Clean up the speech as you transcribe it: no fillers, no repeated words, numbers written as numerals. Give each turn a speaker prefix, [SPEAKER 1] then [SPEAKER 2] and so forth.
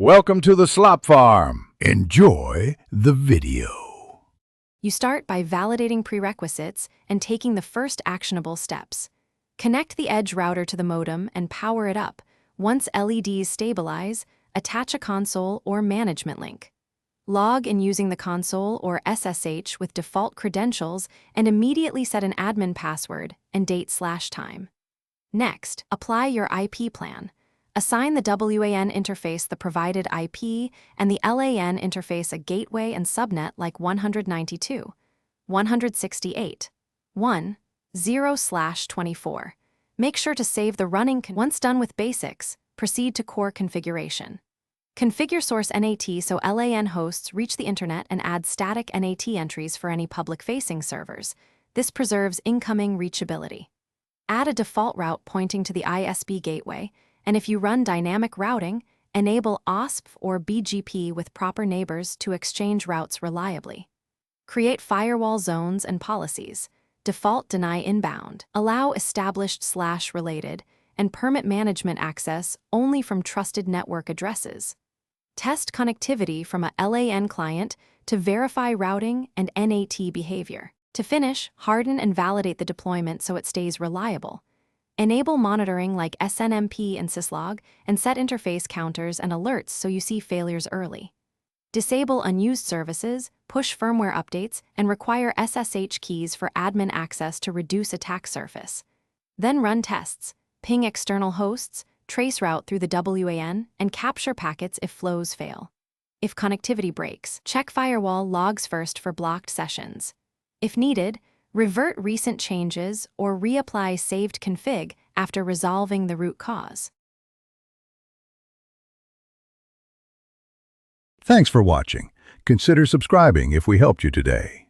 [SPEAKER 1] Welcome to the Slop Farm. Enjoy the video.
[SPEAKER 2] You start by validating prerequisites and taking the first actionable steps. Connect the Edge router to the modem and power it up. Once LEDs stabilize, attach a console or management link. Log in using the console or SSH with default credentials and immediately set an admin password and date/time. Next, apply your IP plan. Assign the WAN interface the provided IP and the LAN interface a gateway and subnet like 192.168.1.0/24. Make sure to save the running. Once done with basics, proceed to core configuration. Configure source NAT so LAN hosts reach the internet and add static NAT entries for any public-facing servers. This preserves incoming reachability. Add a default route pointing to the ISP gateway, and if you run dynamic routing, enable OSPF or BGP with proper neighbors to exchange routes reliably. Create firewall zones and policies. Default deny inbound. Allow established/related and permit management access only from trusted network addresses. Test connectivity from a LAN client to verify routing and NAT behavior. To finish, harden and validate the deployment so it stays reliable. Enable monitoring like SNMP and syslog, and set interface counters and alerts so you see failures early. Disable unused services, push firmware updates, and require SSH keys for admin access to reduce attack surface. Then run tests, ping external hosts, trace route through the WAN, and capture packets if flows fail. If connectivity breaks, check firewall logs first for blocked sessions. If needed, revert recent changes or reapply saved config after resolving the root cause.
[SPEAKER 1] Thanks for watching. Consider subscribing if we helped you today.